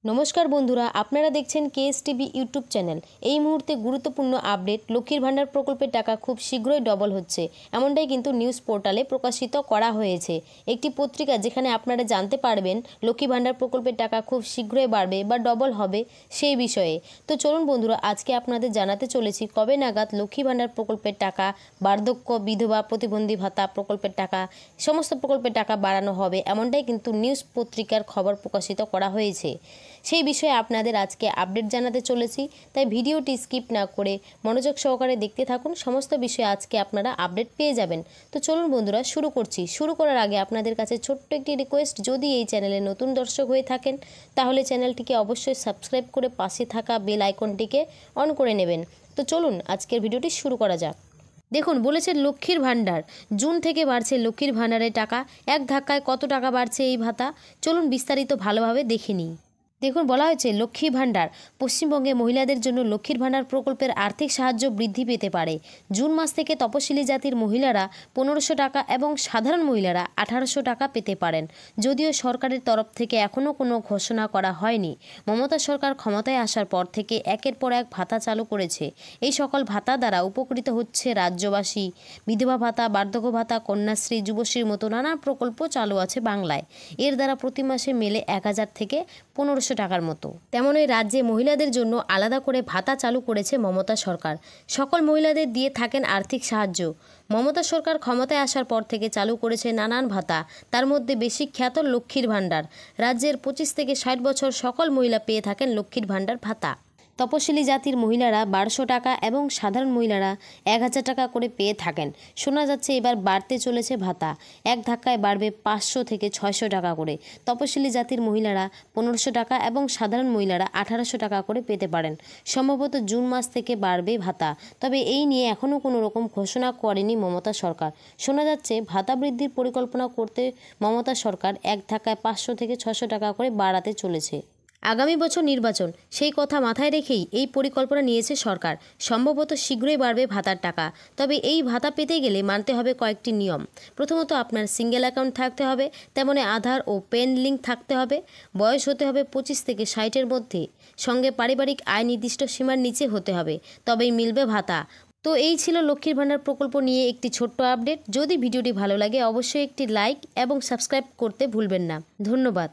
नमस्कार बंधुरा आपनारा देखছেন केएसटीवी यूट्यूब चैनल। এই মুহূর্তে গুরুত্বপূর্ণ আপডেট লক্ষ্মীর ভান্ডার প্রকল্পের টাকা খুব শীঘ্রই ডবল হচ্ছে এমনটাই কিন্তু নিউজ পোর্টালে প্রকাশিত করা হয়েছে। একটি পত্রিকা যেখানে আপনারা জানতে পারবেন লক্ষ্মী ভান্ডার প্রকল্পের টাকা খুব শীঘ্রই বাড়বে বা ডবল হবে সেই বিষয়ে। তো চলুন বন্ধুরা আজকে আপনাদের জানাতে চলেছি কবে নাগাদ লক্ষ্মী ভান্ডার প্রকল্পের টাকা, বার্ধক্য, বিধবা, প্রতিবন্ধী ভাতা প্রকল্পের টাকা, সমস্ত প্রকল্পের টাকা বাড়ানো হবে এমনটাই কিন্তু নিউজ পত্রিকার খবর প্রকাশিত করা হয়েছে। সেই বিষয়ে আপনাদের আজকে আপডেট জানাতে চলেছি, তাই ভিডিওটি স্কিপ না করে মনোযোগ সহকারে দেখতে থাকুন। সমস্ত বিষয়ে আজকে আপনারা আপডেট পেয়ে যাবেন। তো চলুন বন্ধুরা শুরু করছি। শুরু করার আগে আপনাদের কাছে ছোট্ট একটি রিকোয়েস্ট, যদি এই চ্যানেলে নতুন দর্শক হয়ে থাকেন তাহলে চ্যানেলটিকে অবশ্যই সাবস্ক্রাইব করে পাশে থাকা বেল আইকনটিকে অন করে নেবেন। তো চলুন আজকের ভিডিওটি শুরু করা যাক। দেখুন, বলেছে লক্ষ্মীর ভান্ডার জুন থেকে বাড়ছে লক্ষ্মীর ভান্ডারের টাকা। এক ধাক্কায় কত টাকা বাড়ছে এই ভাতা, চলুন বিস্তারিত ভালোভাবে দেখে নিই। দেখুন, বলা হয়েছে লক্ষ্মী ভান্ডার পশ্চিমবঙ্গে মহিলাদের জন্য লক্ষ্মীর ভান্ডার প্রকল্পের আর্থিক সাহায্য বৃদ্ধি পেতে পারে। জুন মাস থেকে তপশিলি জাতির মহিলারা 1500 টাকা এবং সাধারণ মহিলারা 1800 টাকা পেতে পারেন। যদিও সরকারের তরফ থেকে এখনও কোনো ঘোষণা করা হয়নি। মমতা সরকার ক্ষমতায় আসার পর থেকে একের পর এক ভাতা চালু করেছে। এই সকল ভাতা দ্বারা উপকৃত হচ্ছে রাজ্যবাসী। বিধবা ভাতা, বার্ধক্য ভাতা, কন্যাশ্রী, যুবশ্রীর মতো নানা প্রকল্প চালু আছে বাংলায়। এর দ্বারা প্রতি মাসে মেলে 1000 থেকে 1500 টাকার মতো। তেমনই রাজ্যে মহিলাদের জন্য আলাদা করে ভাতা চালু করেছে মমতা সরকার। সকল মহিলাদের দিয়ে থাকেন আর্থিক সাহায্য। মমতা সরকার ক্ষমতায় আসার পর থেকে চালু করেছে নানান ভাতা, তার মধ্যে বেশি খ্যাত লক্ষ্মীর ভান্ডার। রাজ্যের 25 থেকে 60 বছর সকল মহিলা পেয়ে থাকেন লক্ষ্মীর ভান্ডার ভাতা। তপশিলি জাতির মহিলারা 1200 টাকা এবং সাধারণ মহিলারা 1000 টাকা করে পেয়ে থাকেন। শোনা যাচ্ছে এবার বাড়তে চলেছে ভাতা, এক ধাক্কায় বাড়বে 500 থেকে 600 টাকা করে। তপশিলি জাতির মহিলারা 1500 টাকা এবং সাধারণ মহিলারা 1800 টাকা করে পেতে পারেন। সম্ভবত জুন মাস থেকে বাড়বে ভাতা, তবে এই নিয়ে এখনও কোনো রকম ঘোষণা করেনি মমতা সরকার। শোনা যাচ্ছে ভাতা বৃদ্ধির পরিকল্পনা করতে মমতা সরকার এক ধাক্কায় 500 থেকে 600 টাকা করে বাড়াতে চলেছে। আগামী বছর নির্বাচন, সেই কথা মাথায় রেখেই এই পরিকল্পনা নিয়েছে সরকার। সম্ভবত শীঘ্রই বাড়বে ভাতার টাকা, তবে এই ভাতা পেতে গেলে মানতে হবে কয়েকটি নিয়ম। প্রথমত আপনার সিঙ্গেল অ্যাকাউন্ট থাকতে হবে, তেমনি আধার ও পেন লিঙ্ক থাকতে হবে, বয়স হতে হবে 25 থেকে 60-এর মধ্যে, সঙ্গে পারিবারিক আয় নির্দিষ্ট সীমার নিচে হতে হবে, তবেই মিলবে ভাতা। তো এই ছিল লক্ষ্মীর ভান্ডার প্রকল্প নিয়ে একটি ছোট্ট আপডেট। যদি ভিডিওটি ভালো লাগে অবশ্যই একটি লাইক এবং সাবস্ক্রাইব করতে ভুলবেন না। ধন্যবাদ।